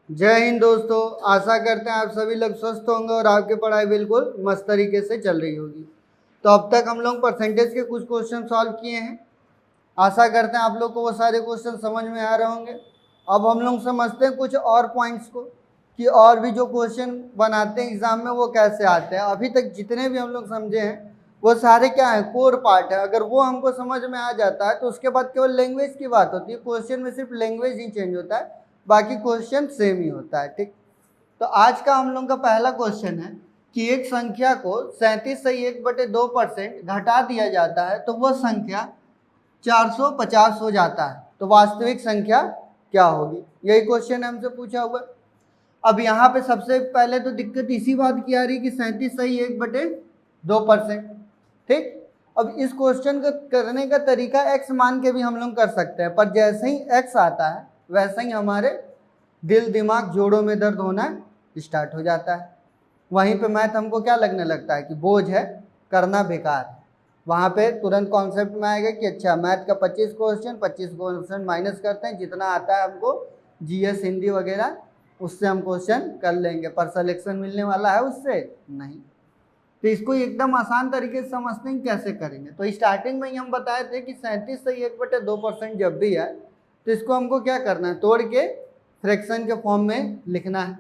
जय हिंद दोस्तों। आशा करते हैं आप सभी लोग स्वस्थ होंगे और आपकी पढ़ाई बिल्कुल मस्त तरीके से चल रही होगी। तो अब तक हम लोग परसेंटेज के कुछ क्वेश्चन सॉल्व किए हैं। आशा करते हैं आप लोग को वो सारे क्वेश्चन समझ में आ रहे होंगे। अब हम लोग समझते हैं कुछ और पॉइंट्स को कि और भी जो क्वेश्चन बनाते हैं एग्जाम में वो कैसे आते हैं। अभी तक जितने भी हम लोग समझे हैं वो सारे क्या है, कोर पार्ट है। अगर वो हमको समझ में आ जाता है तो उसके बाद केवल लैंग्वेज की बात होती है। क्वेश्चन में सिर्फ लैंग्वेज ही चेंज होता है, बाकी क्वेश्चन सेम ही होता है। ठीक, तो आज का हम लोग का पहला क्वेश्चन है कि एक संख्या को 37/1/2% घटा दिया जाता है तो वह संख्या 450 हो जाता है, तो वास्तविक संख्या क्या होगी। यही क्वेश्चन हमसे पूछा हुआ। अब यहाँ पे सबसे पहले तो दिक्कत इसी बात की आ रही कि 37/1/2%। ठीक, अब इस क्वेश्चन को करने का तरीका x मान के भी हम लोग कर सकते हैं, पर जैसे ही x आता है वैसे ही हमारे दिल दिमाग जोड़ों में दर्द होना स्टार्ट हो जाता है। वहीं पे मैथ हमको क्या लगने लगता है कि बोझ है, करना बेकार है। वहाँ पे तुरंत कॉन्सेप्ट में आएगा कि अच्छा मैथ का 25 क्वेश्चन माइनस करते हैं, जितना आता है हमको जीएस हिंदी वगैरह उससे हम क्वेश्चन कर लेंगे, पर सिलेक्शन मिलने वाला है उससे नहीं। तो इसको एकदम आसान तरीके से समझते हैं कैसे करेंगे। तो स्टार्टिंग में ही हम बताए थे कि 37/1/2% जब भी है तो इसको हमको क्या करना है, तोड़ के फ्रैक्शन के फॉर्म में लिखना है।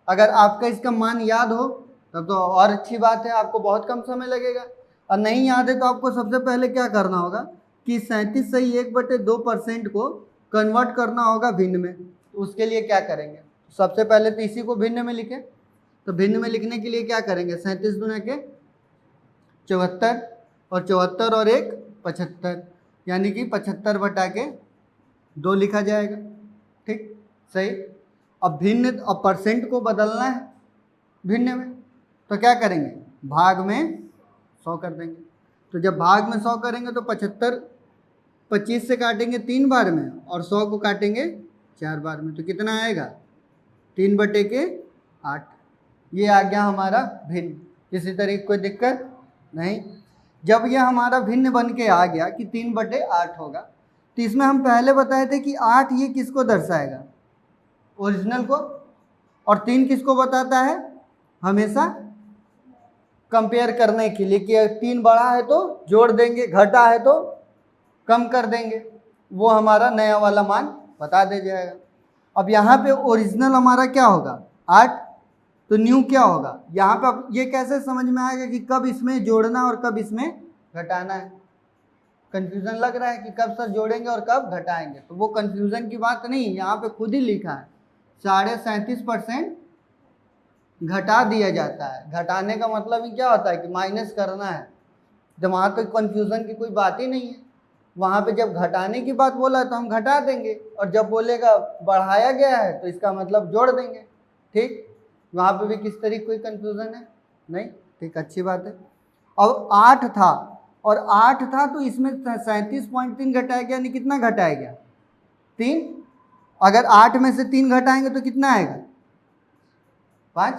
अगर आपका इसका मान याद हो तब तो और अच्छी बात है, आपको बहुत कम समय लगेगा। और नहीं याद है तो आपको सबसे पहले क्या करना होगा कि 37/1/2% को कन्वर्ट करना होगा भिन्न में। तो उसके लिए क्या करेंगे, सबसे पहले तो इसी को भिन्न में लिखें। तो भिन्न में लिखने के लिए क्या करेंगे, 37 दूना के 74 और 74 और 1 75, यानी कि 75/2 लिखा जाएगा। ठीक, सही। अब भिन्न, अब परसेंट को बदलना है भिन्न में, तो क्या करेंगे, भाग में 100 कर देंगे। तो जब भाग में 100 करेंगे तो 75 25 से काटेंगे 3 बार में और 100 को काटेंगे 4 बार में, तो कितना आएगा 3/8। ये आ गया हमारा भिन्न। किसी तरह की कोई दिक्कत नहीं। जब यह हमारा भिन्न बन के आ गया कि 3/8 होगा, तो इसमें हम पहले बताए थे कि 8 ये किसको दर्शाएगा, ओरिजिनल को, और 3 किसको बताता है, हमेशा कंपेयर करने के लिए कि 3 बड़ा है तो जोड़ देंगे, घटा है तो कम कर देंगे, वो हमारा नया वाला मान बता दे जाएगा। अब यहाँ पे ओरिजिनल हमारा क्या होगा 8, तो न्यू क्या होगा। यहाँ पे अब ये कैसे समझ में आएगा कि कब इसमें जोड़ना और कब इसमें घटाना है। कंफ्यूजन लग रहा है कि कब सर जोड़ेंगे और कब घटाएंगे, तो वो कंफ्यूजन की बात नहीं, यहाँ पे खुद ही लिखा है 37.5% घटा दिया जाता है। घटाने का मतलब ही क्या होता है कि माइनस करना है। जब वहाँ पे कन्फ्यूजन की कोई बात ही नहीं है। वहाँ पे जब घटाने की बात बोला तो हम घटा देंगे, और जब बोलेगा बढ़ाया गया है तो इसका मतलब जोड़ देंगे। ठीक, वहाँ पे भी किस तरीके कोई कन्फ्यूजन है नहीं। ठीक, अच्छी बात है। अब 8 था और 8 था तो इसमें 37.3 घटाया गया, यानी कितना घटाया गया 3। अगर 8 में से 3 घटाएंगे तो कितना आएगा 5।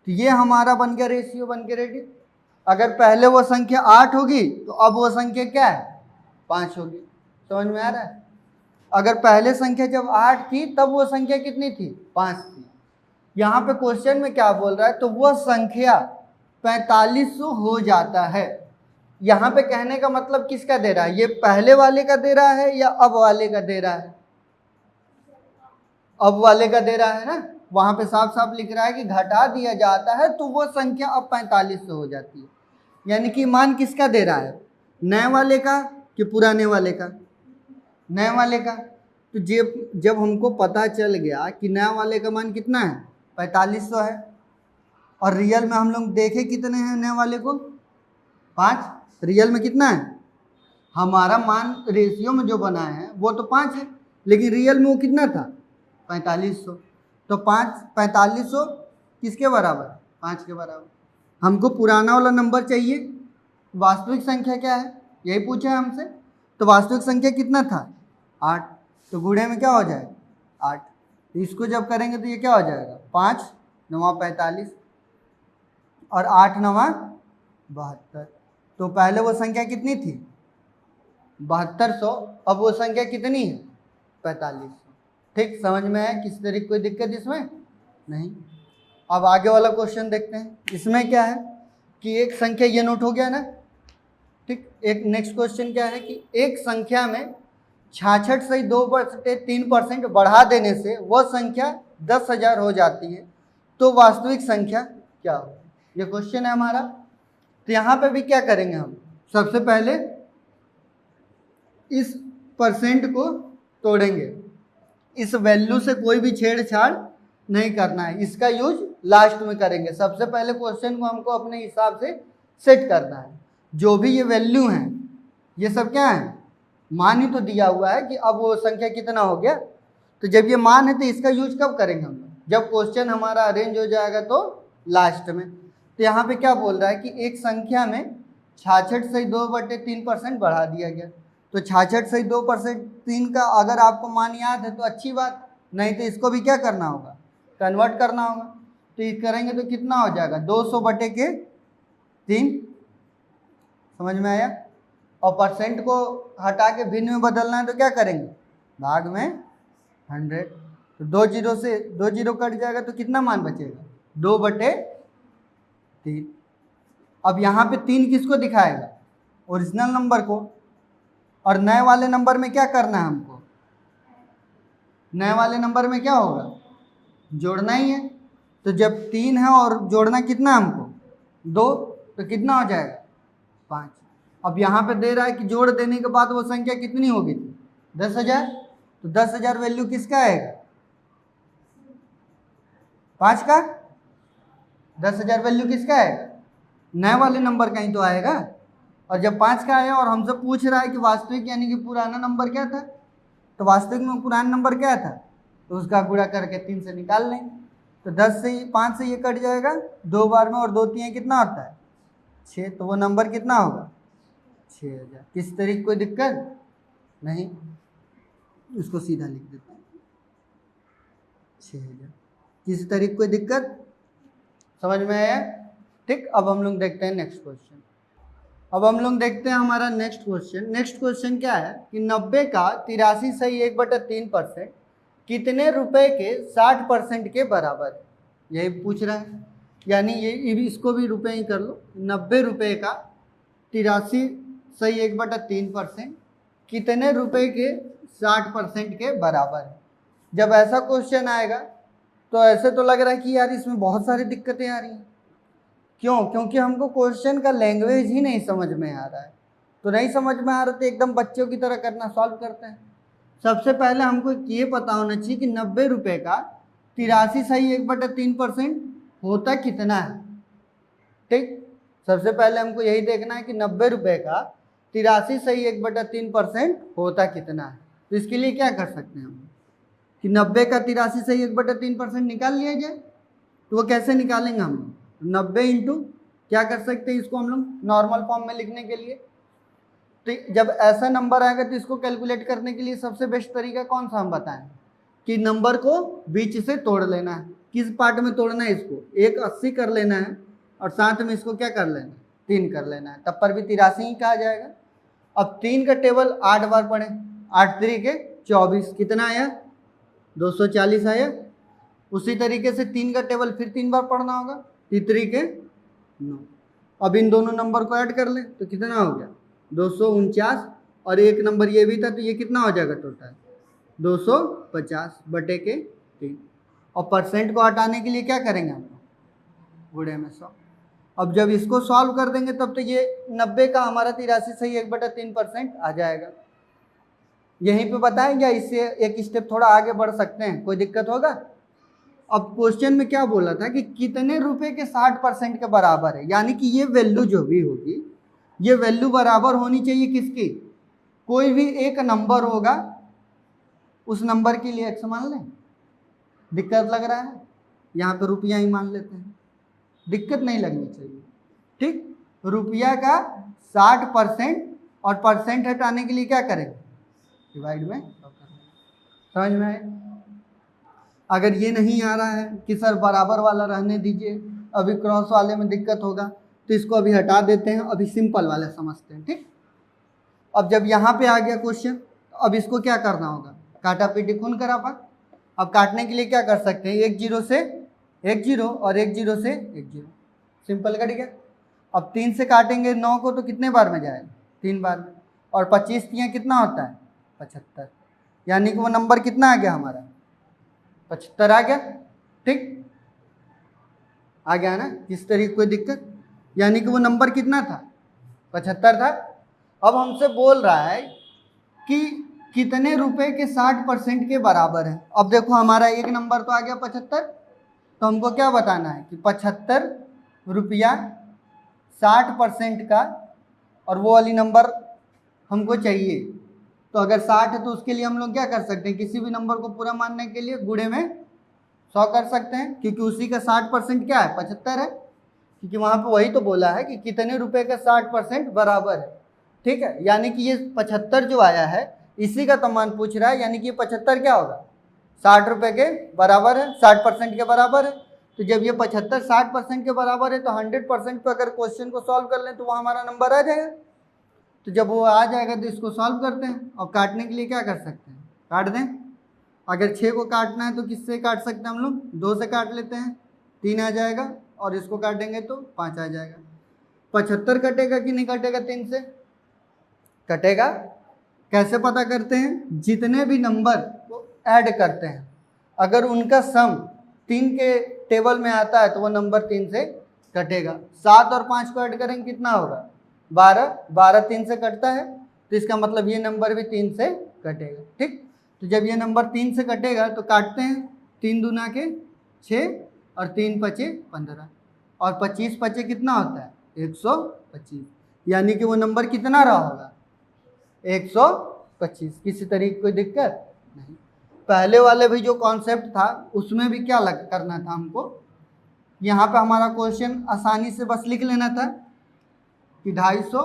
तो ये हमारा बन गया रेशियो, बन के रेडी। अगर पहले वो संख्या 8 होगी तो अब वो संख्या क्या है 5 होगी। समझ में आ रहा है। अगर पहले संख्या जब 8 थी तब वो संख्या कितनी थी 5 थी। यहाँ पे क्वेश्चन में क्या बोल रहा है, तो वह संख्या 4500 हो जाता है। यहाँ पे कहने का मतलब किसका दे रहा है, ये पहले वाले का दे रहा है या अब वाले का दे रहा है, अब वाले का दे रहा है ना। वहां पे साफ साफ लिख रहा है कि घटा दिया जाता है तो वो संख्या अब 4500 हो जाती है। यानी कि मान किसका दे रहा है, नए वाले का कि पुराने वाले का, नए वाले का। तो जब हमको पता चल गया कि नया वाले का मान कितना है 4500 है, और रियल में हम लोग देखे कितने हैं नए वाले को 5, रियल में कितना है, हमारा मान रेशियो में जो बना है वो तो 5 है, लेकिन रियल में वो कितना था 4500। तो 4500 किसके बराबर, 5 के बराबर। हमको पुराना वाला नंबर चाहिए, वास्तविक संख्या क्या है यही पूछा है हमसे। तो वास्तविक संख्या कितना था 8, तो गुणे में क्या हो जाएगा 8। तो इसको जब करेंगे तो ये क्या हो जाएगा 5 9 45 और 8 9 72। तो पहले वो संख्या कितनी थी 7200, अब वो संख्या कितनी है 4500। ठीक, समझ में आया? किसी तरीके कोई दिक्कत इसमें नहीं। अब आगे वाला क्वेश्चन देखते हैं। इसमें क्या है कि एक संख्या, ये नोट हो गया ना, ठीक। एक नेक्स्ट क्वेश्चन क्या है कि एक संख्या में 66.2% बढ़ा देने से वह संख्या 10,000 हो जाती है, तो वास्तविक संख्या क्या हो? ये क्वेश्चन है हमारा। तो यहाँ पे भी क्या करेंगे हम, सबसे पहले इस परसेंट को तोड़ेंगे, इस वैल्यू से कोई भी छेड़छाड़ नहीं करना है, इसका यूज लास्ट में करेंगे। सबसे पहले क्वेश्चन को हमको अपने हिसाब से सेट करना है। जो भी ये वैल्यू हैं ये सब क्या है, मान ही तो दिया हुआ है कि अब वो संख्या कितना हो गया। तो जब ये मान है तो इसका यूज कब करेंगे हम लोग, जब क्वेश्चन हमारा अरेंज हो जाएगा तो लास्ट में। तो यहाँ पे क्या बोल रहा है कि एक संख्या में 66/2/3% बढ़ा दिया गया। तो 66/2/3 का अगर आपको मान याद है तो अच्छी बात, नहीं तो इसको भी क्या करना होगा, कन्वर्ट करना होगा। तो ये करेंगे तो कितना हो जाएगा, 200/3। समझ में आया? और परसेंट को हटा के भिन्न में बदलना है तो क्या करेंगे, भाग में 100। तो 2 जीरो से 2 जीरो कट जाएगा तो कितना मान बचेगा, 2/3। अब यहाँ पे 3 किसको दिखाएगा, ओरिजिनल नंबर को। और नए वाले नंबर में क्या करना है हमको, नए वाले नंबर में क्या होगा, जोड़ना ही है। तो जब 3 है और जोड़ना कितना है हमको, 2, तो कितना हो जाएगा, 5। अब यहाँ पे दे रहा है कि जोड़ देने के बाद वो संख्या कितनी होगी, 10,000। तो 10,000 वैल्यू किसका आएगा, 5 का। 10,000 वैल्यू किसका आएगा, नए वाले नंबर का ही तो आएगा। और जब 5 का आया और हमसे पूछ रहा है कि वास्तविक यानी कि पुराना नंबर क्या था, तो वास्तविक में पुराना नंबर क्या था, तो उसका गुणा करके 3 से निकाल लेंगे। तो 10 से 5 से ये कट जाएगा 2 बार में, और 2 3 कितना होता है, 6। तो वो नंबर कितना होगा, 6,000। किस तरीके कोई दिक्कत नहीं, इसको सीधा लिख देते हैं 6,000। किसी तरीके कोई दिक्कत, समझ में आया? ठीक। अब हम लोग देखते हैं नेक्स्ट क्वेश्चन। अब हम लोग देखते हैं हमारा नेक्स्ट क्वेश्चन। नेक्स्ट क्वेश्चन क्या है कि 90 का 83 सही 1/3% कितने रुपए के 60% के बराबर है, यही पूछ रहा है। यानी ये भी, इसको भी रुपए ही कर लो। 90 रुपये का 83 सही 1/3% कितने रुपए के 60% के बराबर है। जब ऐसा क्वेश्चन आएगा तो ऐसे तो लग रहा है कि यार इसमें बहुत सारी दिक्कतें आ रही हैं। क्यों? क्योंकि हमको क्वेश्चन का लैंग्वेज ही नहीं समझ में आ रहा है। तो नहीं समझ में आ रहा तो एकदम बच्चों की तरह करना, सॉल्व करते हैं। सबसे पहले हमको ये पता होना चाहिए कि 90 रुपये का 83 सही 1/3% होता कितना है। ठीक, सबसे पहले हमको यही देखना है कि 90 रुपये का 83 सही 1/3% होता कितना है। तो इसके लिए क्या कर सकते हैं हम कि 90 का 83 सही 1/3% निकाल लिया जाए। तो वो कैसे निकालेंगे हम लोग, 90 इंटू क्या कर सकते हैं, इसको हम लोग नॉर्मल फॉर्म में लिखने के लिए। तो जब ऐसा नंबर आएगा तो इसको कैलकुलेट करने के लिए सबसे बेस्ट तरीका कौन सा हम बताएं कि नंबर को बीच से तोड़ लेना है। किस पार्ट में तोड़ना है, इसको 180 कर लेना है और साथ में इसको क्या कर लेना है, 3 कर लेना है, तब पर भी 83 ही कहा जाएगा। अब 3 का टेबल 8 बार पढ़े, 8 3 के 24, कितना आया, 240 आया। उसी तरीके से 3 का टेबल फिर 3 बार पढ़ना होगा, 3 के 9। अब इन दोनों नंबर को ऐड कर लें तो कितना हो गया, 249। और एक नंबर ये भी था तो ये कितना हो जाएगा टोटल, 250/3। और परसेंट को हटाने के लिए क्या करेंगे हम, गुणे में 100। अब जब इसको सॉल्व कर देंगे तब तो ये 90 का हमारा 83 सही 1/3% आ जाएगा। यहीं पे बताएंगे, इससे एक स्टेप थोड़ा आगे बढ़ सकते हैं, कोई दिक्कत होगा। अब क्वेश्चन में क्या बोला था कि कितने रुपए के 60% के बराबर है, यानी कि ये वैल्यू जो भी होगी ये वैल्यू बराबर होनी चाहिए किसकी, कोई भी एक नंबर होगा उस नंबर के लिए x मान लें। दिक्कत लग रहा है, यहाँ पे रुपया ही मान लेते हैं, दिक्कत नहीं लगनी चाहिए। ठीक, रुपया का 60% और परसेंट हटाने के लिए क्या करेंगे, डिवाइड में। समझ में आए? अगर ये नहीं आ रहा है कि सर बराबर वाला रहने दीजिए, अभी क्रॉस वाले में दिक्कत होगा, तो इसको अभी हटा देते हैं, अभी सिंपल वाले समझते हैं। ठीक, अब जब यहाँ पे आ गया क्वेश्चन, अब इसको क्या करना होगा, काटा पीटी खून खराबा। अब काटने के लिए क्या कर सकते हैं, एक जीरो से एक जीरो और एक जीरो से एक जीरो, सिंपल कट गया। अब 3 से काटेंगे 9 को तो कितने बार में जाएगा, 3 बार में, और 25 तियाँ कितना होता है 75, यानी कि वो नंबर कितना आ गया हमारा 75 आ गया। ठीक, आ गया ना, किस तरीके कोई दिक्कत, यानी कि वो नंबर कितना था 75 था। अब हमसे बोल रहा है कि कितने रुपए के 60% के बराबर है। अब देखो हमारा एक नंबर तो आ गया 75, तो हमको क्या बताना है कि 75 रुपया 60% का, और वो वाली नंबर हमको चाहिए। तो अगर 60 है तो उसके लिए हम लोग क्या कर सकते हैं, किसी भी नंबर को पूरा मानने के लिए गुणे में 100 कर सकते हैं, क्योंकि उसी का 60% क्या है 75 है, क्योंकि वहाँ पे वही तो बोला है कि कितने रुपए का 60% बराबर है। ठीक है, यानी कि ये 75 जो आया है इसी का तो मान पूछ रहा है, यानी कि ये 75 क्या होगा 60 रुपए के बराबर है, 60% के बराबर है। तो जब ये 75 60% के बराबर है तो 100% पे अगर क्वेश्चन को सॉल्व कर लें तो वो हमारा नंबर आ जाएगा। तो जब वो आ जाएगा तो इसको सॉल्व करते हैं, और काटने के लिए क्या कर सकते हैं, काट दें। अगर 6 को काटना है तो किससे काट सकते हैं हम लोग, 2 से काट लेते हैं, 3 आ जाएगा, और इसको काटेंगे तो 5 आ जाएगा। 75 कटेगा कि नहीं कटेगा, 3 से कटेगा। कैसे पता करते हैं, जितने भी नंबर को ऐड करते हैं अगर उनका सम 3 के टेबल में आता है तो वो नंबर 3 से कटेगा। 7 और 5 को ऐड करेंगे कितना होगा 12, 12 3 से कटता है, तो इसका मतलब ये नंबर भी 3 से कटेगा। ठीक, तो जब ये नंबर 3 से कटेगा तो काटते हैं, 3 दूना के 6 और 3 पचे 15, और 25 पचे कितना होता है 125, यानी कि वो नंबर कितना रहा होगा 125। किसी तरीके कोई दिक्कत नहीं। पहले वाले भी जो कॉन्सेप्ट था उसमें भी क्या करना था हमको, यहाँ पे हमारा क्वेश्चन आसानी से बस लिख लेना था कि 250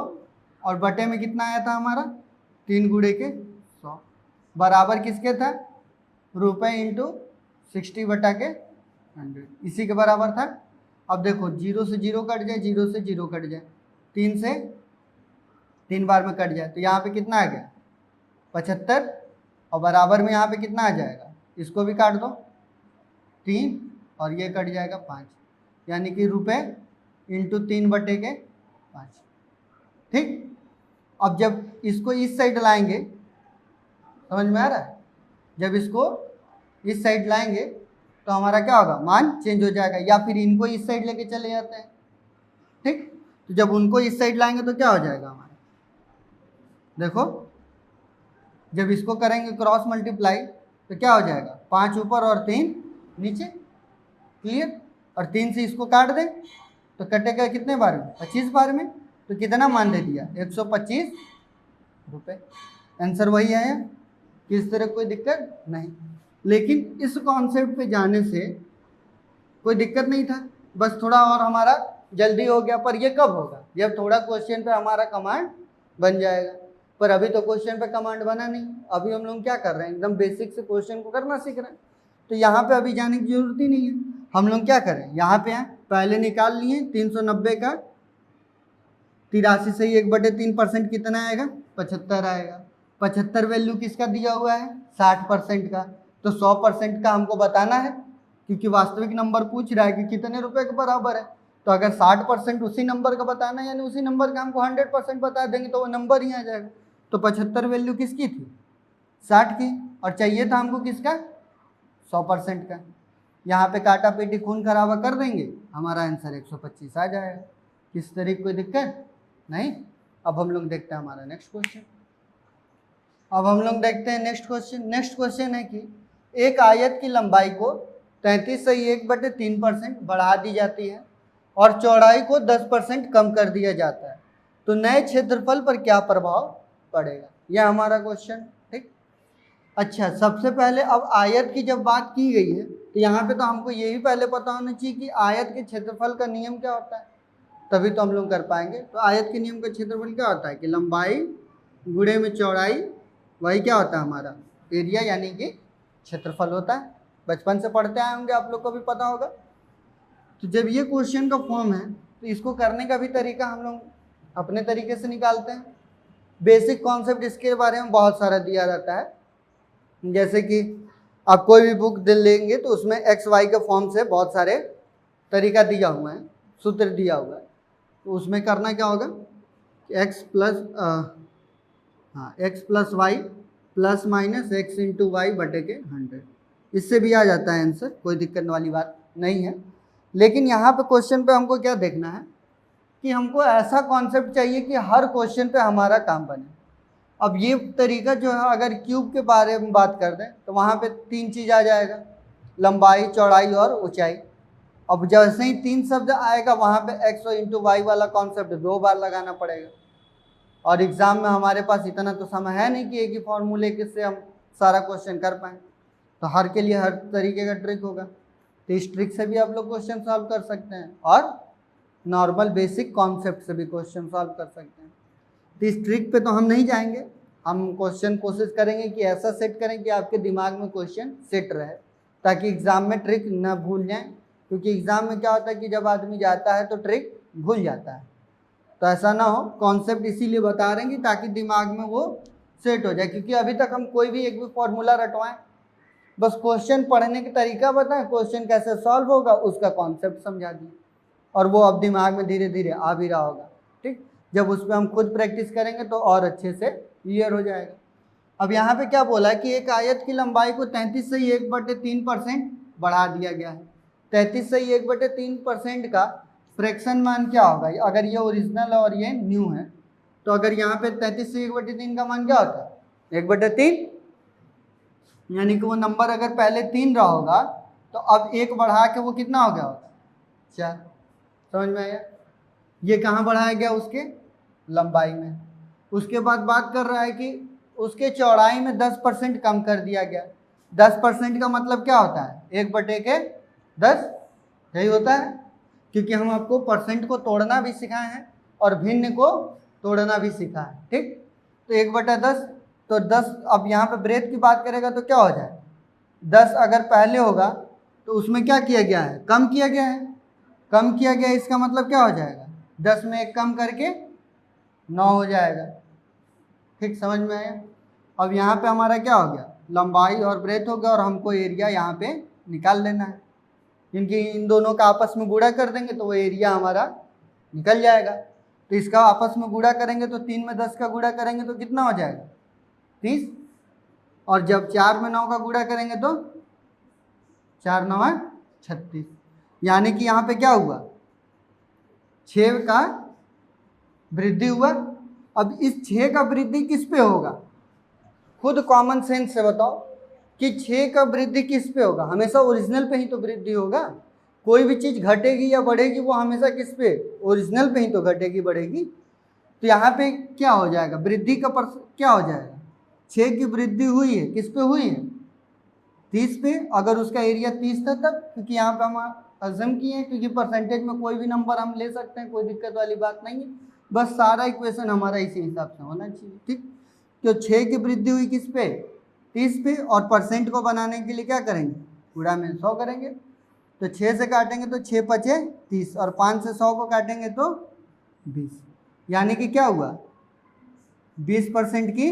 और बटे में कितना आया था हमारा 3 गुणे के 100 बराबर किसके था रुपए इंटू 60 बटा के 100, इसी के बराबर था। अब देखो 0 से 0 कट जाए, 0 से 0 कट जाए, 3 से 3 बार में कट जाए, तो यहाँ पे कितना आ गया 75, और बराबर में यहाँ पे कितना आ जाएगा, इसको भी काट दो 3 और ये कट जाएगा 5, यानी कि रुपए इंटू 3 बटे के 5। ठीक, अब जब इसको इस साइड लाएंगे, समझ में आ रहा है, जब इसको इस साइड लाएंगे तो हमारा क्या होगा, मान चेंज हो जाएगा, या फिर इनको इस साइड लेके चले जाते हैं। ठीक, तो जब उनको इस साइड लाएंगे तो क्या हो जाएगा हमारा, देखो जब इसको करेंगे क्रॉस मल्टीप्लाई तो क्या हो जाएगा 5 ऊपर और 3 नीचे, क्लियर। और 3 से इसको काट दें तो कटेगा कितने बार में 25 बार में, तो कितना मान दे दिया 125 रुपये। आंसर वही आया, किस तरह कोई दिक्कत नहीं। लेकिन इस कॉन्सेप्ट पे जाने से कोई दिक्कत नहीं था, बस थोड़ा और हमारा जल्दी हो गया। पर ये कब होगा, जब थोड़ा क्वेश्चन पे हमारा कमांड बन जाएगा। पर अभी तो क्वेश्चन पे कमांड बना नहीं, अभी हम लोग क्या कर रहे हैं, एकदम बेसिक से क्वेश्चन को करना सीख रहे हैं। तो यहाँ पे अभी जाने की जरूरत ही नहीं है। हम लोग क्या करें, यहाँ पे आए, पहले निकाल लिए 390 का 83 से 1/3% कितना आएगा 75 आएगा। 75 वैल्यू किसका दिया हुआ है 60% का, तो 100% का हमको बताना है, क्योंकि वास्तविक नंबर पूछ रहा है कि कितने रुपए के बराबर है। तो अगर 60% उसी नंबर का बताना है, यानी उसी नंबर का हमको 100% बता देंगे तो वो नंबर ही आ जाएगा। तो 75 वैल्यू किसकी थी 60 की, और चाहिए था हमको किसका 100% का। यहाँ पे काटा पीटी खून खराबा कर देंगे, हमारा आंसर 125 आ जाएगा। किस तरीके कोई दिक्कत नहीं। अब हम लोग देखते हैं हमारा नेक्स्ट क्वेश्चन। अब हम लोग देखते हैं नेक्स्ट क्वेश्चन। नेक्स्ट क्वेश्चन है कि एक आयत की लंबाई को 33 से 1/3% बढ़ा दी जाती है और चौड़ाई को 10% कम कर दिया जाता है, तो नए क्षेत्रफल पर क्या प्रभाव पड़ेगा, यह हमारा क्वेश्चन। ठीक, अच्छा सबसे पहले अब आयत की जब बात की गई है तो यहाँ पे तो हमको ये भी पहले पता होना चाहिए कि आयत के क्षेत्रफल का नियम क्या होता है, तभी तो हम लोग कर पाएंगे। तो आयत के नियम का क्षेत्रफल क्या होता है कि लंबाई गुणे में चौड़ाई, वही क्या होता है हमारा एरिया, यानी कि क्षेत्रफल होता है। बचपन से पढ़ते आए होंगे, आप लोग को भी पता होगा। तो जब ये क्वेश्चन का फॉर्म है तो इसको करने का भी तरीका हम लोग अपने तरीके से निकालते हैं। बेसिक कॉन्सेप्ट इसके बारे में बहुत सारा दिया रहता है, जैसे कि आप कोई भी बुक दे लेंगे तो उसमें एक्स वाई के फॉर्म से बहुत सारे तरीका दिया हुआ है, सूत्र दिया हुआ है। तो उसमें करना क्या होगा, x plus y plus minus x into y बटे के 100, इससे भी आ जाता है आंसर, कोई दिक्कत वाली बात नहीं है। लेकिन यहाँ पे क्वेश्चन पे हमको क्या देखना है कि हमको ऐसा कॉन्सेप्ट चाहिए कि हर क्वेश्चन पे हमारा काम बने। अब ये तरीका जो है, अगर क्यूब के बारे में बात कर दें तो वहाँ पे 3 चीज़ आ जाएगा, लंबाई, चौड़ाई और ऊंचाई। अब जैसे ही 3 शब्द आएगा वहाँ पे एक्स और इंटू वाई वाला कॉन्सेप्ट 2 बार लगाना पड़ेगा। और एग्ज़ाम में हमारे पास इतना तो समय है नहीं कि एक ही फॉर्मूले के से हम सारा क्वेश्चन कर पाएँ, तो हर के लिए हर तरीके का ट्रिक होगा। तो इस ट्रिक से भी आप लोग क्वेश्चन सॉल्व कर सकते हैं और नॉर्मल बेसिक कॉन्सेप्ट से भी क्वेश्चन सॉल्व कर सकते हैं। तो इस ट्रिक पे तो हम नहीं जाएंगे, हम क्वेश्चन कोशिश करेंगे कि ऐसा सेट करें कि आपके दिमाग में क्वेश्चन सेट रहे, ताकि एग्ज़ाम में ट्रिक ना भूल जाएं। क्योंकि एग्ज़ाम में क्या होता है कि जब आदमी जाता है तो ट्रिक भूल जाता है, तो ऐसा ना हो। कॉन्सेप्ट इसीलिए बता रहे हैं कि ताकि दिमाग में वो सेट हो जाए। क्योंकि अभी तक हम कोई भी एक भी फॉर्मूला रटवाएं, बस क्वेश्चन पढ़ने का तरीका बताएं, क्वेश्चन कैसे सॉल्व होगा उसका कॉन्सेप्ट समझा दिए, और वो अब दिमाग में धीरे धीरे आ भी रहा होगा। ठीक, जब उस पर हम खुद प्रैक्टिस करेंगे तो और अच्छे से क्लियर हो जाएगा। अब यहाँ पे क्या बोला है कि एक आयत की लंबाई को 33 से 1/3% बढ़ा दिया गया है। 33 से 1/3% का फ्रैक्शन मान क्या होगा, अगर ये ओरिजिनल और ये न्यू है, तो अगर यहाँ पे 33 से 1/3 का मान क्या होता है, 1/3, यानी कि वो नंबर अगर पहले 3 रहा होगा तो अब 1 बढ़ा के वो कितना हो गया होगा, 4। समझ में आया? ये कहाँ बढ़ाया गया, उसके लंबाई में। उसके बाद बात कर रहा है कि उसके चौड़ाई में 10% कम कर दिया गया। 10% का मतलब क्या होता है, 1/10, यही होता है। क्योंकि हम आपको परसेंट को तोड़ना भी सिखाए हैं और भिन्न को तोड़ना भी सिखाए हैं। ठीक, तो 1/10, तो 10, अब यहाँ पे ब्रेथ की बात करेगा तो क्या हो जाए, 10 अगर पहले होगा तो उसमें क्या किया गया है, कम किया गया है। कम किया गया, इसका मतलब क्या हो जाएगा, 10 में 1 कम करके 9 हो जाएगा। ठीक, समझ में आया? अब यहाँ पे हमारा क्या हो गया, लंबाई और ब्रेथ हो गया, और हमको एरिया यहाँ पे निकाल लेना है। क्योंकि इन दोनों का आपस में गुणा कर देंगे तो वो एरिया हमारा निकल जाएगा। तो इसका आपस में गुणा करेंगे तो 3 में 10 का गुणा करेंगे तो कितना हो जाएगा, 30। और जब 4 में 9 का गुणा करेंगे तो 4 9 36। यानी कि यहाँ पे क्या हुआ, 6 का वृद्धि हुआ। अब इस 6 का वृद्धि किस पे होगा, खुद कॉमन सेंस से बताओ कि 6 का वृद्धि किस पे होगा, हमेशा ओरिजिनल पे ही तो वृद्धि होगा। कोई भी चीज़ घटेगी या बढ़ेगी वो हमेशा किस पे, ओरिजिनल पे ही तो घटेगी बढ़ेगी। तो यहाँ पे क्या हो जाएगा, वृद्धि का क्या हो जाएगा, 6 की वृद्धि हुई है, किस पे हुई है, 30 पे। अगर उसका एरिया 30 था तब, क्योंकि यहाँ पे हम अज़म किए हैं, क्योंकि परसेंटेज में कोई भी नंबर हम ले सकते हैं, कोई दिक्कत वाली बात नहीं है। बस सारा इक्वेशन हमारा इसी हिसाब से होना चाहिए। ठीक, तो 6 की वृद्धि हुई किस पे, 30 पे, और परसेंट को बनाने के लिए क्या करेंगे, गुणा में 100 करेंगे। तो 6 से काटेंगे तो 6 पचे 30, और 5 से 100 को काटेंगे तो 20। यानी कि क्या हुआ, 20% की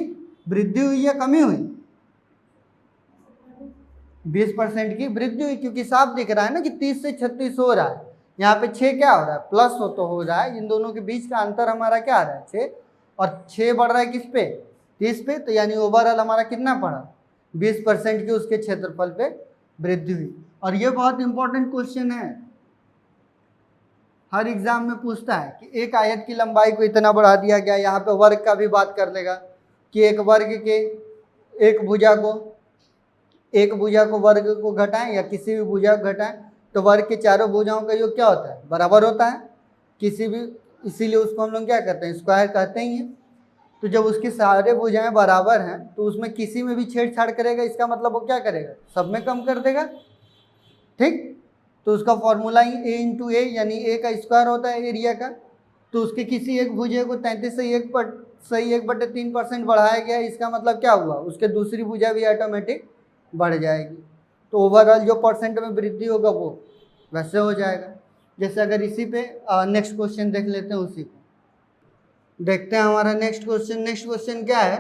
वृद्धि हुई या कमी हुई, 20% की वृद्धि हुई। क्योंकि साफ दिख रहा है ना कि 30 से 36 हो रहा है, यहाँ पे 6 क्या हो रहा है, प्लस हो रहा है। इन दोनों के बीच का अंतर हमारा क्या आ रहा है, 6, और 6 बढ़ रहा है किस पे, 30 पे। तो यानी ओवरऑल हमारा कितना पड़ा, 20% की उसके क्षेत्रफल पे वृद्धि हुई। और ये बहुत इंपॉर्टेंट क्वेश्चन है, हर एग्जाम में पूछता है कि एक आयत की लंबाई को इतना बढ़ा दिया गया। यहाँ पे वर्ग का भी बात कर लेगा कि एक वर्ग के एक भुजा को वर्ग को घटाएं या किसी भी भुजा को घटाएं तो वर्ग के चारों भुजाओं का योग क्या होता है, बराबर होता है किसी भी, इसीलिए उसको हम लोग क्या कहते हैं, स्क्वायर कहते ही हैं। तो जब उसकी सारे भुजाएं बराबर हैं तो उसमें किसी में भी छेड़छाड़ करेगा, इसका मतलब वो क्या करेगा, सब में कम कर देगा। ठीक, तो उसका फॉर्मूला ही a इंटू ए, यानी a का स्क्वायर होता है एरिया का। तो उसके किसी एक भुजा को 33 से 1/3% बढ़ाया गया, इसका मतलब क्या हुआ, उसके दूसरी भुजा भी ऑटोमेटिक बढ़ जाएगी। तो ओवरऑल जो परसेंट में वृद्धि होगा वो वैसे हो जाएगा। जैसे अगर इसी पे नेक्स्ट क्वेश्चन देख लेते हैं, उसी को देखते हैं हमारा नेक्स्ट क्वेश्चन क्या है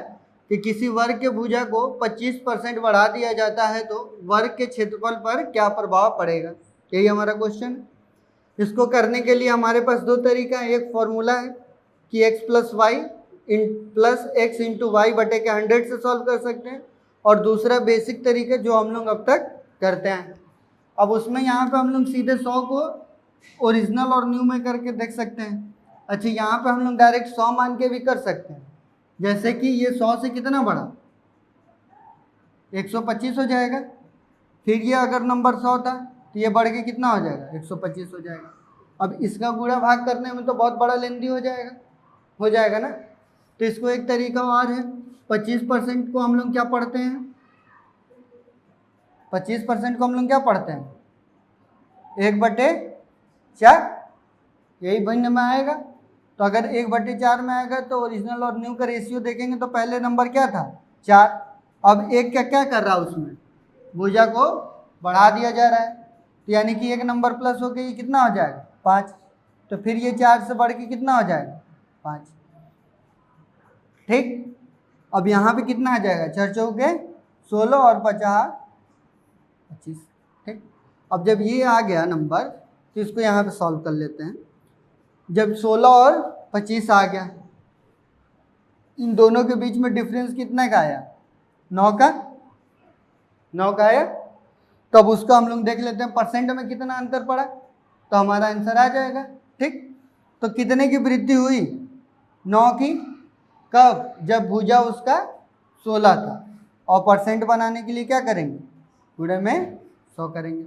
कि किसी वर्ग के भुजा को 25% बढ़ा दिया जाता है तो वर्ग के क्षेत्रफल पर क्या प्रभाव पड़ेगा, यही हमारा क्वेश्चन है। इसको करने के लिए हमारे पास दो तरीका है, एक फॉर्मूला है कि x plus y plus x into y बटे के 100 से सॉल्व कर सकते हैं, और दूसरा बेसिक तरीका जो हम लोग अब तक करते हैं। अब उसमें यहाँ पे हम लोग सीधे 100 को ओरिजिनल और न्यू में करके देख सकते हैं। अच्छा, यहाँ पे हम लोग डायरेक्ट 100 मान के भी कर सकते हैं, जैसे कि ये 100 से कितना बड़ा 125 हो जाएगा, फिर ये अगर नंबर 100 था तो ये बढ़ के कितना हो जाएगा 125 हो जाएगा। अब इसका गुणा भाग करने में तो बहुत बड़ा लेंदी हो जाएगा ना। तो इसको एक तरीका और है, 25% को हम लोग क्या पढ़ते हैं, 25% को हम लोग क्या पढ़ते हैं 1/4, यही भिन्न में आएगा। तो अगर 1/4 में आएगा तो ओरिजिनल और न्यू का रेशियो देखेंगे तो पहले नंबर क्या था 4। अब एक क्या कर रहा है, उसमें भुजा को बढ़ा दिया जा रहा है, तो यानी कि एक नंबर प्लस होकर ये कितना हो जाएगा 5, तो फिर ये 4 से बढ़ के कितना हो जाएगा 5। ठीक, अब यहाँ पे कितना आ जाएगा 4 चौके 16 और 50 25। ठीक, अब जब ये आ गया नंबर तो इसको यहाँ पे सॉल्व कर लेते हैं। जब 16 और 25 आ गया, इन दोनों के बीच में डिफरेंस कितना का आया 9 का आया। तो अब उसको हम लोग देख लेते हैं परसेंट में कितना अंतर पड़ा, तो हमारा आंसर आ जाएगा। ठीक, तो कितने की वृद्धि हुई 9 की, कब, जब भुजा उसका 16 था। और परसेंट बनाने के लिए क्या करेंगे, गुणे में 100 करेंगे।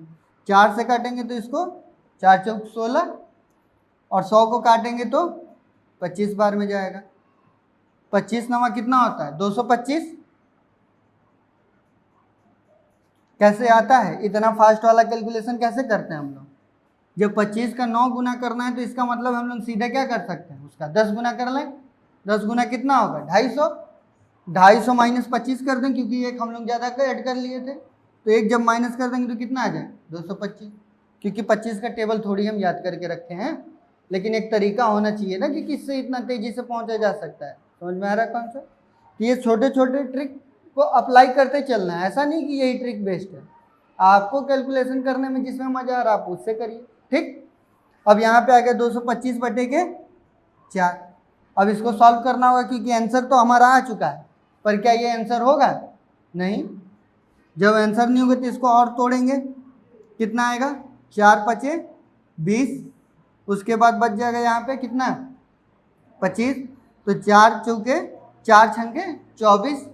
4 से काटेंगे तो इसको 4 चौक 16, और 100 को काटेंगे तो 25 बार में जाएगा। 25 नवा कितना होता है 225। कैसे आता है, इतना फास्ट वाला कैलकुलेशन कैसे करते हैं हम लोग, जब 25 का 9 गुना करना है तो इसका मतलब हम लोग सीधा क्या कर सकते हैं, उसका 10 गुना कर लें। 10 गुना कितना होगा 250 माइनस 25 कर दें, क्योंकि एक हम लोग ज़्यादा का ऐड कर लिए थे, तो एक जब माइनस कर देंगे तो कितना आ जाए 225। क्योंकि 25 का टेबल थोड़ी हम याद करके रखे हैं, लेकिन एक तरीका होना चाहिए ना कि किससे इतना तेज़ी से पहुँचा जा सकता है। समझ में आ रहा है कॉन्सेप्ट। तो ये छोटे छोटे ट्रिक को अप्लाई करते चलना है, ऐसा नहीं कि यही ट्रिक बेस्ट है। आपको कैलकुलेशन करने में जिसमें मज़ा आ रहा है आप उससे करिए। ठीक, अब यहाँ पे आ गया 225 बटे के 4। अब इसको सॉल्व करना होगा, क्योंकि आंसर तो हमारा आ चुका है, पर क्या ये आंसर होगा नहीं। जब आंसर नहीं होगा तो इसको और तोड़ेंगे, कितना आएगा 4 पचे 20, उसके बाद बच जाएगा यहाँ पे कितना 25, तो 4 चौके 4 छंके 24,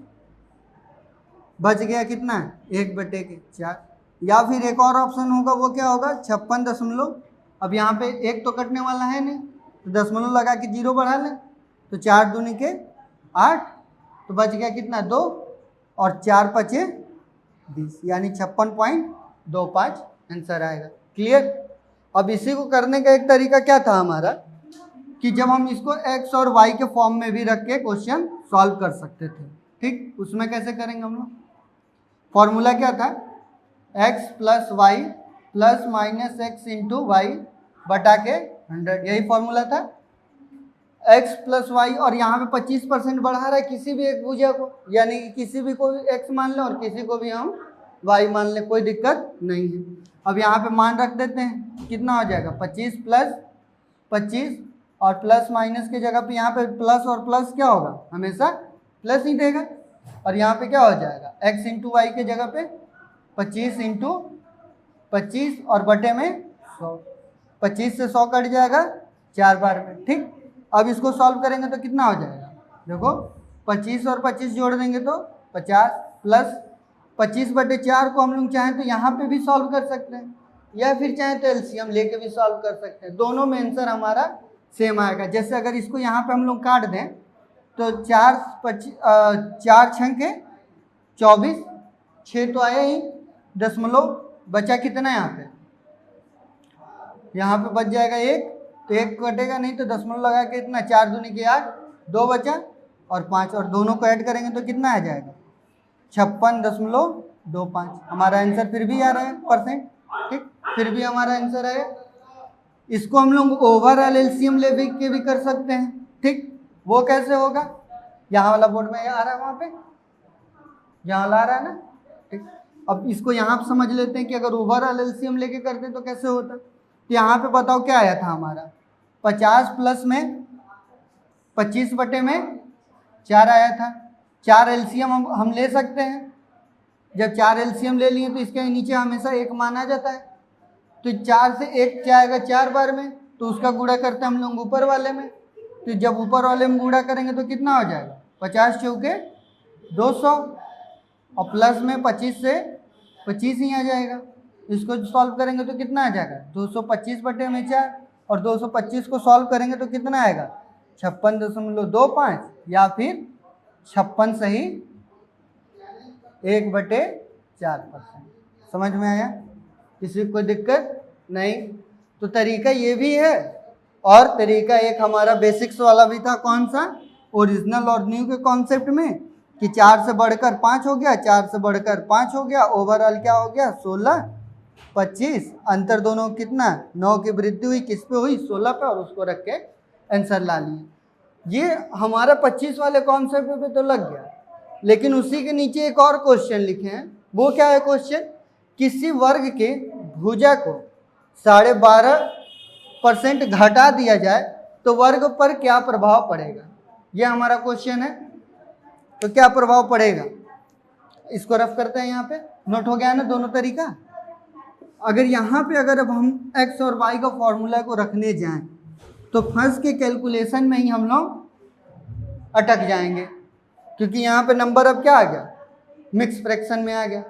बच गया कितना 1/4। या फिर एक और ऑप्शन होगा, वो क्या होगा 56 अब यहाँ पे एक तो कटने वाला है नहीं, तो दशमलव लगा के 0 बढ़ा लें, तो 4 दूनी के 8, तो बच गया कितना 2, और 4 पचे 20, यानी 56.25 आंसर आएगा। क्लियर। अब इसी को करने का एक तरीका क्या था हमारा, कि जब हम इसको x और y के फॉर्म में भी रख के क्वेश्चन सॉल्व कर सकते थे। ठीक, उसमें कैसे करेंगे हम लोग, फॉर्मूला क्या था x plus y plus minus x into y बटा के 100, यही फॉर्मूला था। x प्लस वाई, और यहाँ पे 25% बढ़ा रहा है किसी भी एक भुजा को, यानी कि किसी भी को x मान लें और किसी को भी हम y मान लें, कोई दिक्कत नहीं है। अब यहाँ पे मान रख देते हैं, कितना हो जाएगा 25 प्लस 25, और प्लस माइनस की जगह पे यहाँ पे प्लस और प्लस क्या होगा हमेशा प्लस ही देगा, और यहाँ पे क्या हो जाएगा x इंटू वाई के जगह पे 25 इंटू 25 और बटे में 100, 25 से 100 कट जाएगा 4 बार में। ठीक, अब इसको सॉल्व करेंगे तो कितना हो जाएगा, देखो 25 और 25 जोड़ देंगे तो 50, प्लस 25/4 को हम लोग चाहें तो यहाँ पे भी सॉल्व कर सकते हैं, या फिर चाहें तो एलसीएम लेके भी सॉल्व कर सकते हैं। दोनों में आंसर हमारा सेम आएगा। जैसे अगर इसको यहाँ पे हम लोग काट दें तो 4 छंके 24, 6 तो आया ही, दशमलव बचा कितना यहाँ पे बच जाएगा 1, तो 1 कटेगा नहीं, तो दशमलव लगा के इतना 4 दूनी के 8, 2 बचा और 5, और दोनों को ऐड करेंगे तो कितना आ जाएगा 56.25। हमारा आंसर फिर भी आ रहा है परसेंट। ठीक, फिर भी हमारा आंसर है। इसको हम लोग ओवरऑल एलसीएम ले के भी कर सकते हैं। ठीक, वो कैसे होगा, यहाँ वाला बोर्ड में आ रहा है, वहाँ पे यहाँ ला रहा है ना, ठीक। अब इसको यहाँ पे समझ लेते हैं कि अगर ओवरऑल एलसीएम लेके करते तो कैसे होता। तो यहाँ पे बताओ क्या आया था हमारा, 50 प्लस में 25 बटे में 4 आया था। 4 एलसीएम हम ले सकते हैं। जब 4 एलसीएम ले लिए तो इसके नीचे हमेशा 1 माना जाता है। तो 4 से 1 क्या आएगा 4 बार में, तो उसका गुणा करते हैं हम लोग ऊपर वाले में। तो जब ऊपर वाले में गुणा करेंगे तो कितना हो जाएगा, 50 चौके 200 और प्लस में 25 से 25 ही आ जाएगा। इसको सॉल्व करेंगे तो कितना आ जाएगा 225 बटे में 4, और 225 को सॉल्व करेंगे तो कितना आएगा 56.25 या फिर 56 सही 1/4%। समझ में आया, किसी को कोई दिक्कत नहीं। तो तरीका ये भी है, और तरीका एक हमारा बेसिक्स वाला भी था, कौन सा, ओरिजिनल और न्यू के कॉन्सेप्ट में, कि 4 से बढ़कर 5 हो गया, 4 से बढ़कर 5 हो गया, ओवरऑल क्या हो गया 16 25, अंतर दोनों कितना 9 की वृद्धि हुई, किस पे हुई 16 पे, और उसको रख के आंसर ला लिए। ये हमारा 25 वाले कॉन्सेप्ट पे तो लग गया। लेकिन उसी के नीचे एक और क्वेश्चन लिखे हैं, वो क्या है क्वेश्चन, किसी वर्ग के भुजा को 12.5% घटा दिया जाए तो वर्ग पर क्या प्रभाव पड़ेगा। ये हमारा क्वेश्चन है। तो क्या प्रभाव पड़ेगा, इसको रफ करते हैं। यहाँ पे नोट हो गया ना दोनों तरीका। अगर यहाँ पे अगर अब हम x और y का फॉर्मूला को रखने जाएं तो फर्स्ट के कैलकुलेशन में ही हम लोग अटक जाएंगे, क्योंकि यहाँ पे नंबर अब क्या आ गया, मिक्स फ्रैक्शन में आ गया।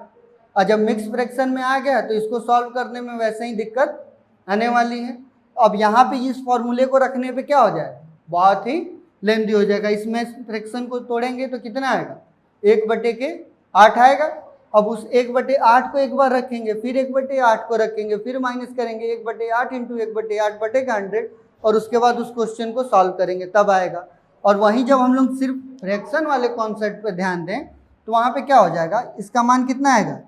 और जब मिक्स फ्रैक्शन में आ गया तो इसको सॉल्व करने में वैसे ही दिक्कत आने वाली है। अब यहाँ पे इस फॉर्मूले को रखने पे क्या हो जाएगा, बहुत ही लेंदी हो जाएगा। इसमें फ्रैक्शन को तोड़ेंगे तो कितना आएगा 1/8 आएगा। अब उस 1/8 को एक बार रखेंगे, फिर 1/8 को रखेंगे, फिर माइनस करेंगे 1/8 इंटू 1/8 बटे 100, और उसके बाद उस क्वेश्चन को सॉल्व करेंगे तब आएगा। और वहीं जब हम लोग सिर्फ फ्रैक्शन वाले कॉन्सेप्ट पे ध्यान दें तो वहाँ पे क्या हो जाएगा, इसका मान कितना आएगा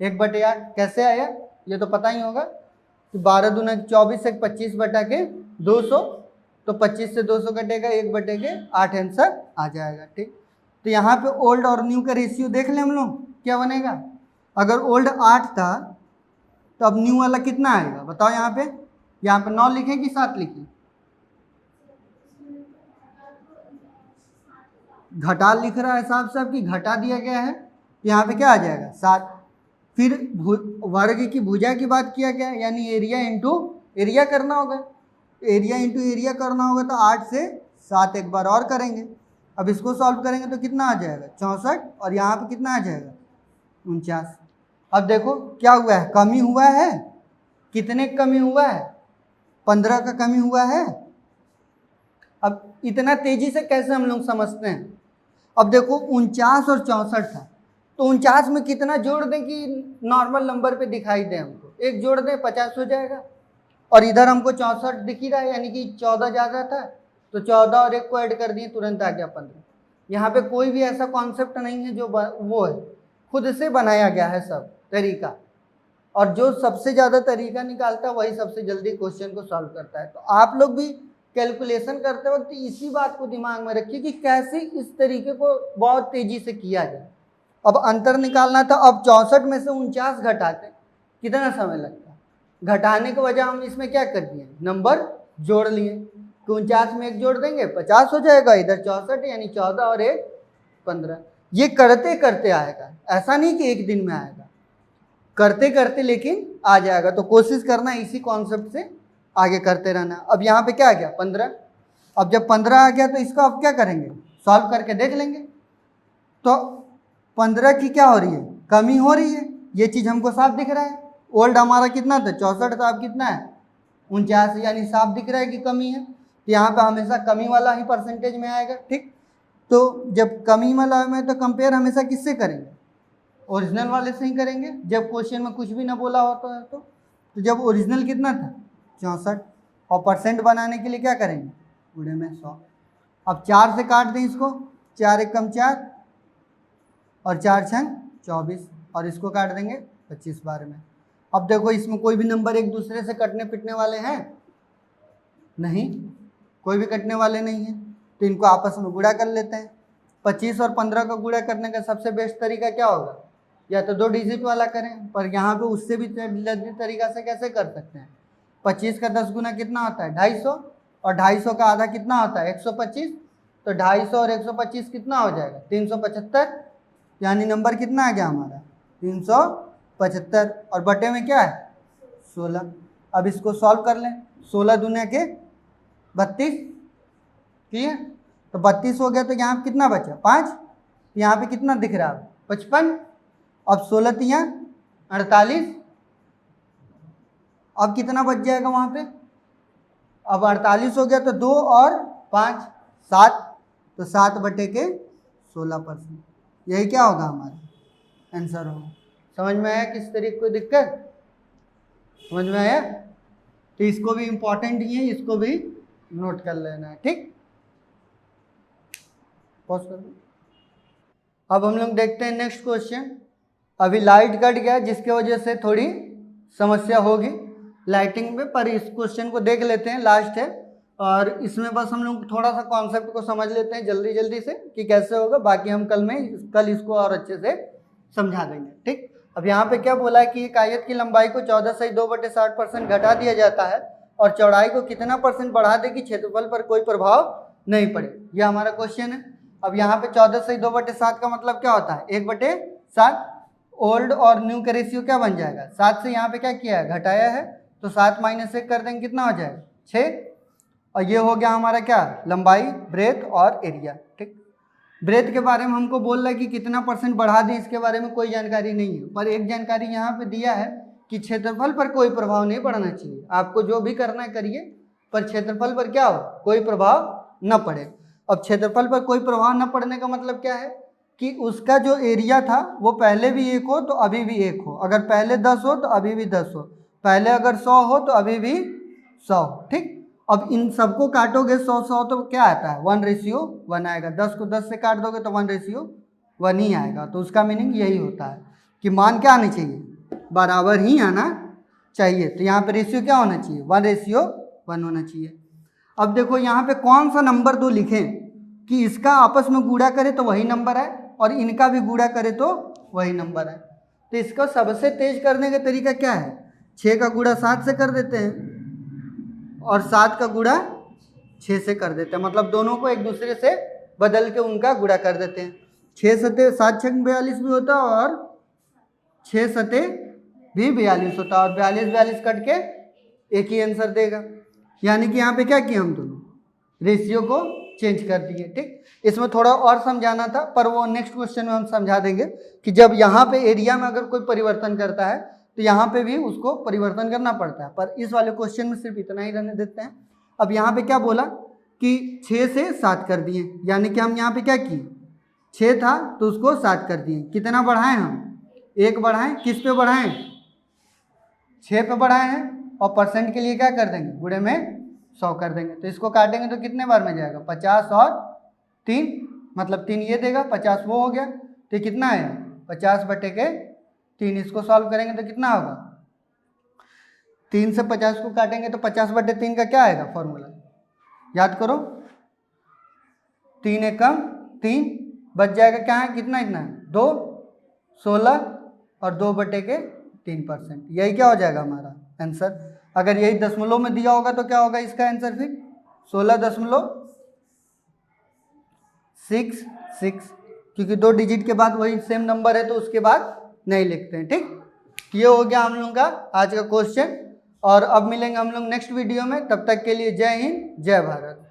1/8। कैसे आया ये तो पता ही होगा, कि 12 दूना 24 एक 25 बटा के 200, तो 25 से 200 कटेगा 1/8 आंसर आ जाएगा, ठीक। तो यहाँ पे ओल्ड और न्यू का रेशियो देख लें हम लोग क्या बनेगा। अगर ओल्ड 8 था तो अब न्यू वाला कितना आएगा बताओ। यहाँ पे 9 लिखें कि 7 लिखें, घटा लिख रहा है साफ साफ कि घटा दिया गया है, तो यहाँ पे क्या आ जाएगा 7। फिर वर्ग की भुजा की बात किया गया, यानी एरिया इंटू एरिया करना होगा। एरिया इंटू एरिया करना होगा तो 8 से 7 एक बार और करेंगे। अब इसको सॉल्व करेंगे तो कितना आ जाएगा 64, और यहाँ पे कितना आ जाएगा 49। अब देखो क्या हुआ है, कमी हुआ है। कितने कमी हुआ है 15 का कमी हुआ है। अब इतना तेजी से कैसे हम लोग समझते हैं। अब देखो 49 और 64 था, तो 49 में कितना जोड़ दें कि नॉर्मल नंबर पे दिखाई दे हमको, एक जोड़ दें 50 हो जाएगा। और इधर हमको 64 दिख ही रहा है, यानी कि 14 ज़्यादा था, तो 14 और 1 को ऐड कर दिए, तुरंत आ गया 15। यहाँ पे कोई भी ऐसा कॉन्सेप्ट नहीं है जो वो है, खुद से बनाया गया है सब तरीका। और जो सबसे ज़्यादा तरीका निकालता है वही सबसे जल्दी क्वेश्चन को सॉल्व करता है। तो आप लोग भी कैलकुलेशन करते वक्त इसी बात को दिमाग में रखिए कि कैसे इस तरीके को बहुत तेज़ी से किया जाए। अब अंतर निकालना था, अब 64 में से 49 घटाते कितना समय लगता है। घटाने के वजह हम इसमें क्या कर दिए, नंबर जोड़ लिए। 49 में 1 जोड़ देंगे 50 हो जाएगा, इधर 64 यानी 14 और 1 15। ये करते करते आएगा, ऐसा नहीं कि एक दिन में आएगा, करते करते लेकिन आ जाएगा। तो कोशिश करना इसी कॉन्सेप्ट से आगे करते रहना। अब यहाँ पे क्या आ गया 15। अब जब 15 आ गया तो इसको अब क्या करेंगे, सॉल्व करके देख लेंगे। तो 15 की क्या हो रही है, कमी हो रही है, ये चीज़ हमको साफ दिख रहा है। ओल्ड हमारा कितना था 64 था, अब कितना है 49, यानी साफ दिख रहा है कि कमी है। तो यहाँ पे हमेशा कमी वाला ही परसेंटेज में आएगा, ठीक। तो जब कमी वाला में तो कंपेयर हमेशा किससे करेंगे, ओरिजिनल वाले से ही करेंगे। जब क्वेश्चन में कुछ भी ना बोला होता है तो जब ओरिजिनल कितना था 64, और परसेंट बनाने के लिए क्या करेंगे पूरे में 100। अब 4 से काट दें इसको, 4 एक कम 4 और 4 छंग 24, और इसको काट देंगे 25 बार में। अब देखो इसमें कोई भी नंबर एक दूसरे से कटने पिटने वाले हैं नहीं, कोई भी कटने वाले नहीं हैं, तो इनको आपस में गुणा कर लेते हैं। 25 और 15 का गुणा करने का सबसे बेस्ट तरीका क्या होगा? या तो 2 डिजिट वाला करें, पर यहाँ पे उससे भी जल्दी तरीका से कैसे कर सकते हैं? 25 का 10 गुना कितना होता है? 250, और 250 का आधा कितना होता है? 125। तो 250 और 125 कितना हो जाएगा? 375। यानी नंबर कितना आ गया हमारा? 375, और बटे में क्या है? 16। अब इसको सॉल्व कर लें। 16 दूना के 32, ठीक है, तो 32 हो गया, तो यहाँ पे कितना बचा? 5। यहाँ पे कितना दिख रहा है? 55। अब 16 तिया 48, अब कितना बच जाएगा वहाँ पे? अब 48 हो गया, तो 2 और 5 7, तो 7 बटे के 16%। यही क्या होगा? हमारा आंसर होगा। समझ में आया किस तरीके कोई दिक्कत? समझ में आया? तो इसको भी इम्पोर्टेंट ही है, इसको भी नोट कर लेना है, ठीक। पॉज कर दो। अब हम लोग देखते हैं नेक्स्ट क्वेश्चन। अभी लाइट कट गया जिसके वजह से थोड़ी समस्या होगी लाइटिंग में, पर इस क्वेश्चन को देख लेते हैं, लास्ट है, और इसमें बस हम लोग थोड़ा सा कॉन्सेप्ट को समझ लेते हैं जल्दी जल्दी से कि कैसे होगा। बाकी हम कल इसको और अच्छे से समझा देंगे, ठीक। अब यहाँ पे क्या बोला है कि एक आयत की लंबाई को 14 से 2/60% घटा दिया जाता है और चौड़ाई को कितना % बढ़ा दे कि क्षेत्रफल पर कोई प्रभाव नहीं पड़े। ये हमारा क्वेश्चन है। अब यहाँ पे 14 से 2/7 का मतलब क्या होता है? 1/7। ओल्ड और न्यू का रेशियो क्या बन जाएगा? 7 से यहाँ पे क्या किया है? घटाया है, तो 7 - 1 कर देंगे, कितना हो जाएगा? 6। और ये हो गया हमारा क्या? लंबाई, ब्रेथ और एरिया, ठीक। ब्रेथ के बारे में हमको बोल रहा है कि कितना % बढ़ा दें, इसके बारे में कोई जानकारी नहीं है, पर एक जानकारी यहाँ पे दिया है कि क्षेत्रफल पर कोई प्रभाव नहीं पड़ना चाहिए। आपको जो भी करना है करिए, पर क्षेत्रफल पर क्या हो? कोई प्रभाव न पड़े। अब क्षेत्रफल पर कोई प्रभाव न पड़ने का मतलब क्या है? कि उसका जो एरिया था वो पहले भी 1 हो तो अभी भी 1 हो, अगर पहले 10 हो तो अभी भी 10 हो, पहले अगर 100 हो तो अभी भी 100, ठीक। अब इन सबको काटोगे 100 तो क्या आता है? 1:1 आएगा। 10 को 10 से काट दोगे तो 1:1 ही आएगा। तो उसका मीनिंग यही होता है कि मान क्या आनी चाहिए? बराबर ही आना चाहिए। तो यहाँ पे रेशियो क्या होना चाहिए? 1:1 होना चाहिए। अब देखो यहाँ पे कौन सा नंबर 2 लिखें कि इसका आपस में गुणा करे तो वही नंबर है और इनका भी गुणा करे तो वही नंबर है। तो इसका सबसे तेज करने का तरीका क्या है? 6 का गुणा 7 से कर देते हैं और 7 का गुणा 6 से कर देते हैं, मतलब दोनों को एक दूसरे से बदल के उनका गुणा कर देते हैं। 6 सते 7 छक 42 भी होता है और 6 सते भी 42 होता है, और 42 कट के एक ही आंसर देगा। यानी कि यहाँ पे क्या किया हम दोनों? रेशियो को चेंज कर दिए, ठीक। इसमें थोड़ा और समझाना था, पर वो नेक्स्ट क्वेश्चन में हम समझा देंगे कि जब यहाँ पे एरिया में अगर कोई परिवर्तन करता है तो यहाँ पे भी उसको परिवर्तन करना पड़ता है, पर इस वाले क्वेश्चन में सिर्फ इतना ही रहने देते हैं। अब यहाँ पे क्या बोला कि 6 से 7 कर दिए, यानी कि हम यहाँ पे क्या किए? 6 था तो उसको 7 कर दिए। कितना बढ़ाएं हम? 1 बढ़ाएं। किस पे बढ़ाएं? 6 पे बढ़ाए हैं, और परसेंट के लिए क्या कर देंगे? गुणे में 100 कर देंगे। तो इसको काटेंगे तो कितने बार में जाएगा? 50 और 3, मतलब 3 ये देगा, 50 वो हो गया, तो कितना है? 50/3। इसको सॉल्व करेंगे तो कितना होगा? 3 से 50 को काटेंगे तो 50/3 का क्या आएगा फॉर्मूला? याद करो, 3 एकम 3 बच जाएगा, क्या है? कितना? इतना है 2, 16 और 2/3%। यही क्या हो जाएगा हमारा आंसर। अगर यही दशमलव में दिया होगा तो क्या होगा इसका आंसर? फिर 16.66, क्योंकि 2 डिजिट के बाद वही सेम नंबर है तो उसके बाद नहीं लिखते हैं, ठीक। ये हो गया हम लोग का आज का क्वेश्चन, और अब मिलेंगे हम लोग नेक्स्ट वीडियो में। तब तक के लिए जय हिंद, जय भारत।